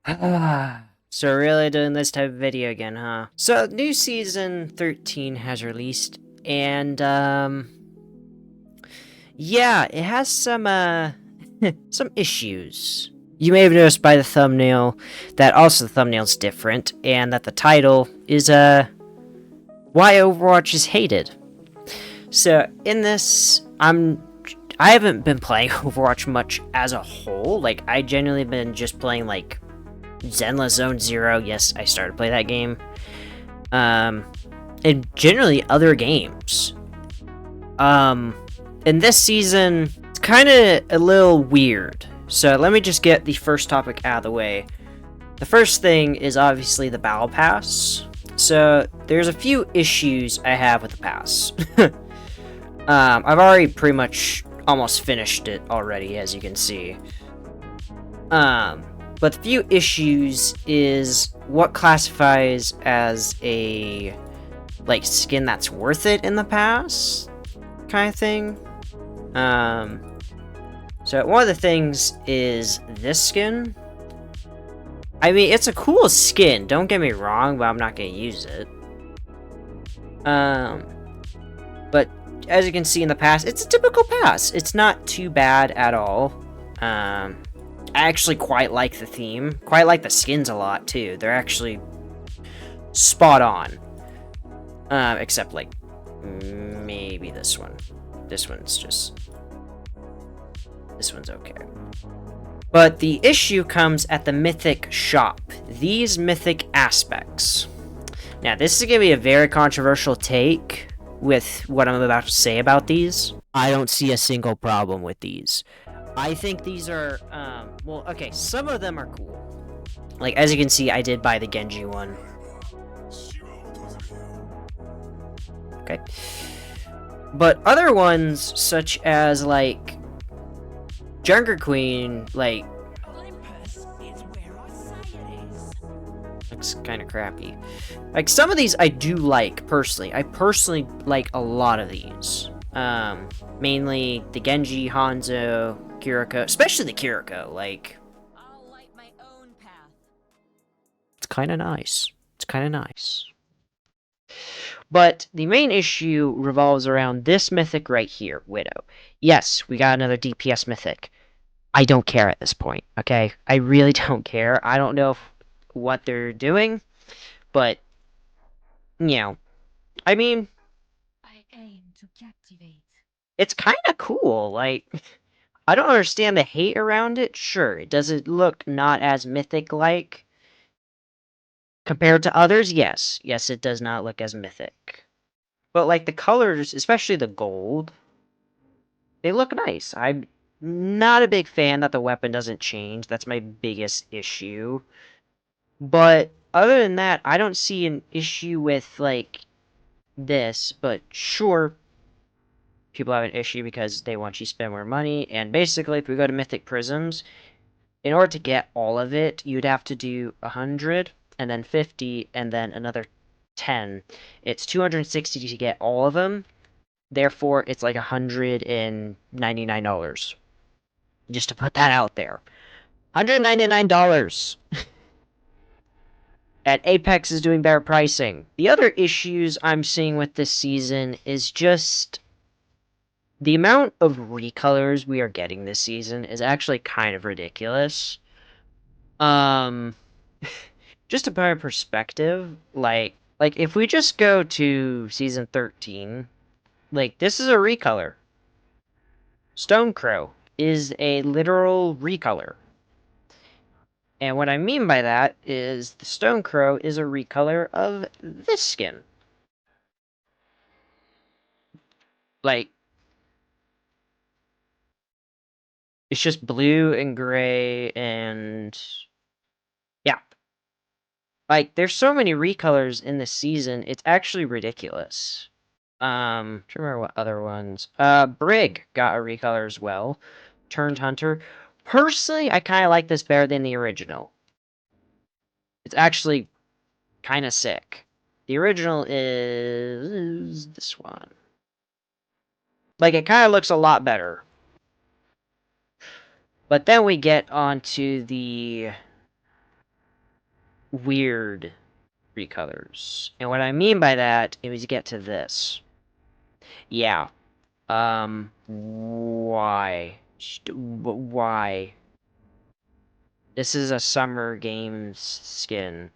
So we're really doing this type of video again, huh? So new season 13 has released, and yeah, it has some some issues. You may have noticed by the thumbnail that also the thumbnail's different, and that the title is Why Overwatch Is Hated. So in this, I haven't been playing Overwatch much as a whole. Like I genuinely been just playing like Zenless Zone Zero. Yes, I started to play that game. Um, and generally other games. Um, in this season, it's kind of a little weird. So let me just get the first topic out of the way. The first thing is obviously the Battle Pass. So there's a few issues I have with the pass. I've already pretty much almost finished it already, as you can see. But the few issues is what classifies as a like skin that's worth it in the past kind of thing. So one of the things is this skin. I mean, it's a cool skin, don't get me wrong, but I'm not gonna use it. But as you can see in the past, it's a typical pass. It's not too bad at all. I actually quite like the theme. Quite like the skins a lot, too. They're actually spot on. Except, like, maybe this one. This one's okay. But the issue comes at the Mythic Shop. These mythic aspects. Now, this is going to be a very controversial take with what I'm about to say about these. I don't see a single problem with these. I think these are, well, okay, some of them are cool. Like, as you can see, I did buy the Genji one. Okay. But other ones, such as, like, Junker Queen, like, looks kind of crappy. Like, some of these I do like, personally. I personally like a lot of these. Mainly the Genji, Hanzo, Kiriko, especially the Kiriko, like... I'll light my own path. It's kind of nice. It's kind of nice. But the main issue revolves around this mythic right here, Widow. Yes, we got another DPS mythic. I don't care at this point, okay? I really don't care. I don't know what they're doing, but, you know, I mean, I aim to captivate. It's kind of cool. Like, I don't understand the hate around it. Sure, does it look not as mythic-like compared to others? Yes. Yes, it does not look as mythic. But, like, the colors, especially the gold, they look nice. I'm not a big fan that the weapon doesn't change. That's my biggest issue. But other than that, I don't see an issue with, like, this. But sure, people have an issue because they want you to spend more money. And basically, if we go to Mythic Prisms, in order to get all of it, you'd have to do 100, and then 50, and then another 10. It's 260 to get all of them. Therefore, it's like $199. Just to put that out there. $199! And Apex is doing better pricing. The other issues I'm seeing with this season is just the amount of recolors we are getting this season is actually kind of ridiculous. Um, just to put in perspective, like if we just go to season 13, like this is a recolor. Stonecrow is a literal recolor. And what I mean by that is the Stonecrow is a recolor of this skin. Like, it's just blue and gray and... yeah. Like, there's so many recolors in this season, it's actually ridiculous. I'm trying to remember what other ones. Brig got a recolor as well. Turned Hunter. Personally, I kind of like this better than the original. It's actually kind of sick. The original is this one. Like, it kind of looks a lot better. But then we get onto the weird recolors. And what I mean by that is you get to this. Yeah. Why? Why? This is a Summer Games skin.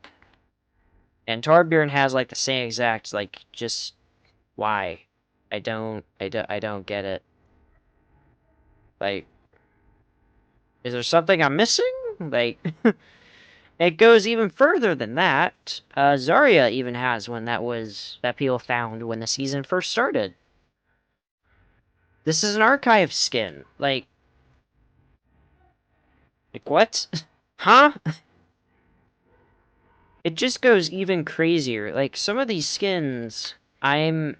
And Torbjorn has, like, the same exact, like, just... Why? I don't get it. Like, is there something I'm missing? Like... It goes even further than that. Zarya even has one that people found when the season first started. This is an archive skin. Like what? Huh? It just goes even crazier. Like, some of these skins, like,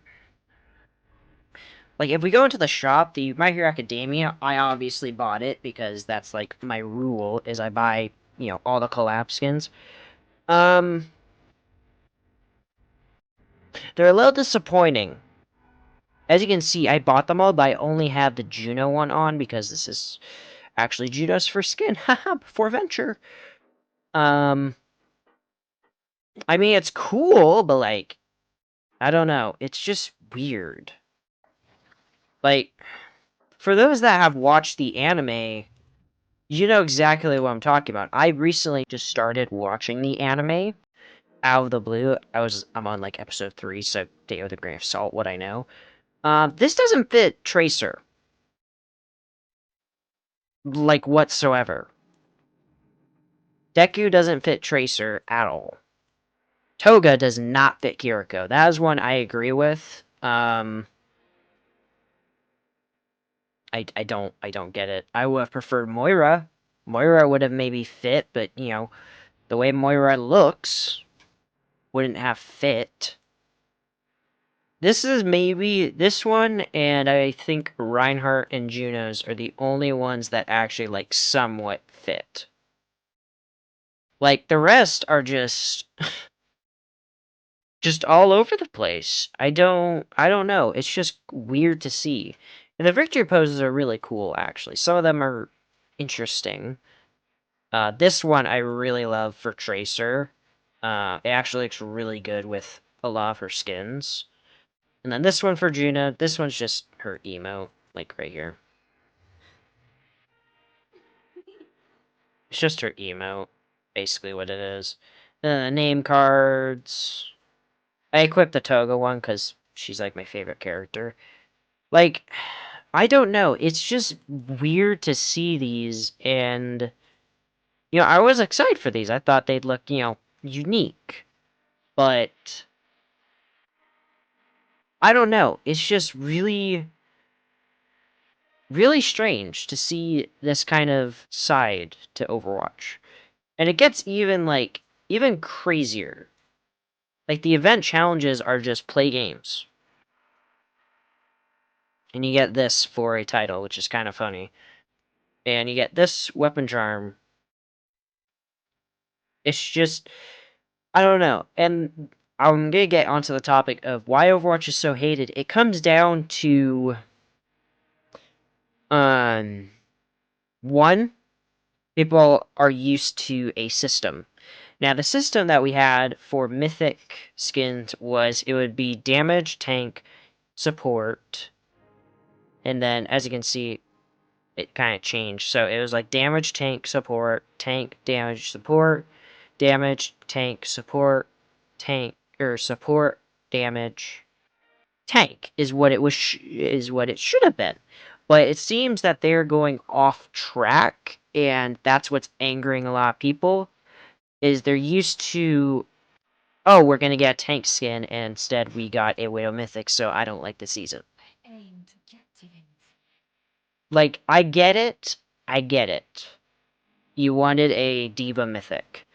if we go into the shop, the My Hero Academia, I obviously bought it because that's, like, my rule, is I buy, all the collab skins. Um, they're a little disappointing. As you can see, I bought them all, but I only have the Juno one on because this is actually Juno's first skin. Haha, before Venture. Um, I mean, it's cool, but, like, I don't know. It's just weird. Like, for those that have watched the anime, you know exactly what I'm talking about. I recently just started watching the anime out of the blue. I'm on, like, episode 3, so take it with a grain of salt what I know. This doesn't fit Tracer. Like, whatsoever. Deku doesn't fit Tracer at all. Toga does not fit Kiriko. That is one I agree with. I don't get it. I would have preferred Moira. Moira would have maybe fit, but the way Moira looks wouldn't have fit. This one, and I think Reinhardt and Juno's are the only ones that actually, like, somewhat fit. Like, the rest are just all over the place. I don't know. It's just weird to see. And the victory poses are really cool, actually. Some of them are interesting. This one I really love for Tracer. It actually looks really good with a lot of her skins. And then this one for Juna. This one's just her emote, like right here. It's just her emote, basically what it is. Name cards. I equipped the Toga one because she's, like, my favorite character. Like, I don't know. It's just weird to see these, and, I was excited for these. I thought they'd look, unique. But, I don't know. It's just really, really strange to see this kind of side to Overwatch. And it gets even crazier. Like, the event challenges are just play games. And you get this for a title, which is kind of funny. And you get this weapon charm. It's just, I don't know. And I'm gonna get onto the topic of why Overwatch is so hated. It comes down to, one, people are used to a system. Now, the system that we had for Mythic skins was it would be damage, tank, support, and then, as you can see, it kind of changed. So it was like damage, tank, damage, support, damage, tank, support, tank, or support, damage, tank is what it was is what it should have been. But it seems that they're going off track, and that's what's angering a lot of people. Is they're used to, oh, we're gonna get a tank skin, and instead we got a Widow Mythic, so I don't like the season. Like, I get it. I get it. You wanted a Diva Mythic.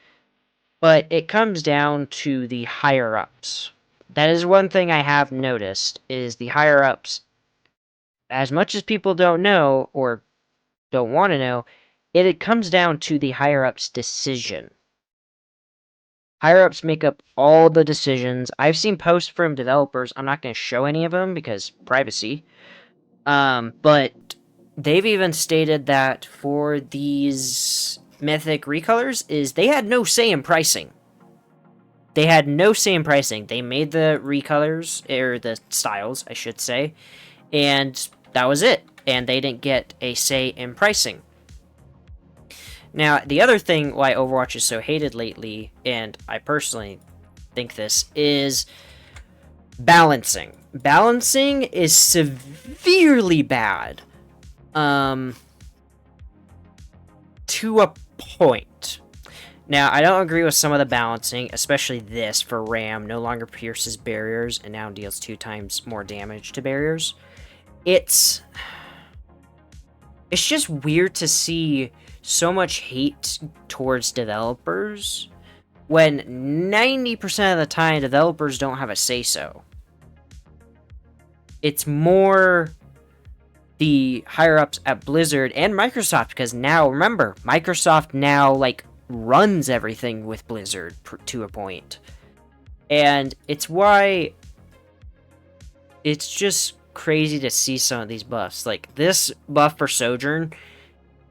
But it comes down to the higher-ups. That is one thing I have noticed, is the higher-ups, as much as people don't know, or don't want to know, it comes down to the higher-ups' decision. Higher-ups make up all the decisions. I've seen posts from developers, I'm not going to show any of them, because privacy, but they've even stated that for these Mythic Recolors, is they had no say in pricing. They had no say in pricing. They made the recolors, or the styles, I should say, and that was it. And they didn't get a say in pricing. Now, the other thing why Overwatch is so hated lately, and I personally think this, is balancing. Balancing is severely bad. To a point. Now, I don't agree with some of the balancing, especially this for Ram no longer pierces barriers and now deals 2 times more damage to barriers. It's just weird to see so much hate towards developers when 90% of the time developers don't have a say-so. It's more the higher-ups at Blizzard and Microsoft, because now, remember, Microsoft now, like, runs everything with Blizzard to a point. And it's why it's just crazy to see some of these buffs. Like, this buff for Sojourn,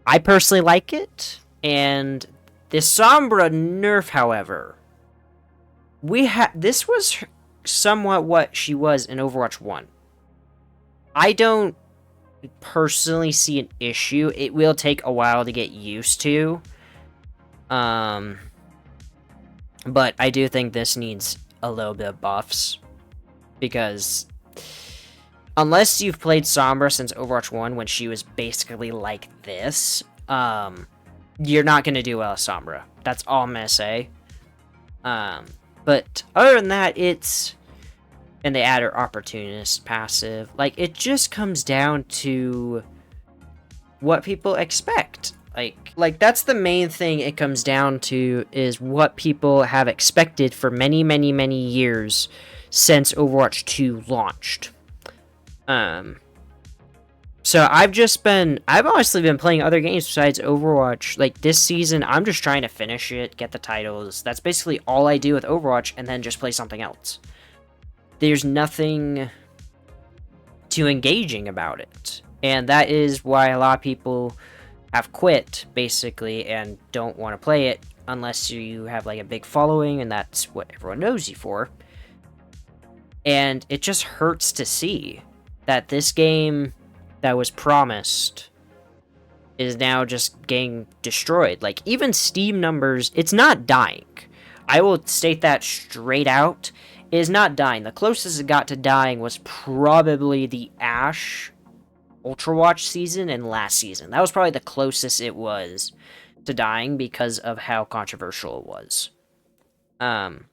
I personally like it, and this Sombra nerf, however, this was somewhat what she was in Overwatch 1. I don't personally see an issue. It will take a while to get used to. But I do think this needs a little bit of buffs, because unless you've played Sombra since Overwatch 1 when she was basically like this, you're not going to do well with Sombra. That's all I'm going to say. But other than that, it's... And they add her Opportunist passive. Like, it just comes down to what people expect. Like that's the main thing it comes down to, is what people have expected for many, many, many years since Overwatch 2 launched. So I've honestly been playing other games besides Overwatch. Like, this season, I'm just trying to finish it, get the titles. That's basically all I do with Overwatch, and then just play something else. There's nothing too engaging about it. And that is why a lot of people have quit, basically, and don't want to play it unless you have, like, a big following, and that's what everyone knows you for. And it just hurts to see that this game that was promised is now just getting destroyed. Like, even Steam numbers, it's not dying. I will state that straight out. It is not dying. The closest it got to dying was probably the Ashe Ultrawatch season and last season. That was probably the closest it was to dying because of how controversial it was. But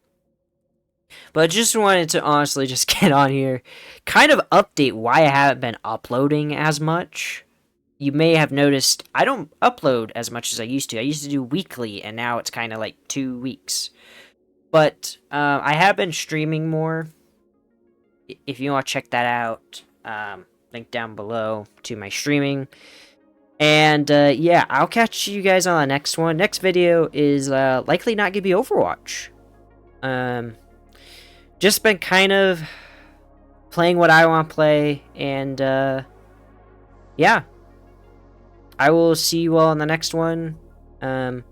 I just wanted to honestly just get on here, kind of update why I haven't been uploading as much. You may have noticed I don't upload as much as I used to. I used to do weekly, and now it's kind of like 2 weeks. But I have been streaming more. If you want to check that out, link down below to my streaming. And yeah, I'll catch you guys on the next one. Next video is likely not going to be Overwatch. Just been kind of playing what I want to play, and yeah. I will see you all in the next one. Have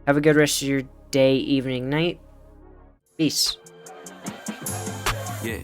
a good rest of your day, evening, night. Peace. Yeah.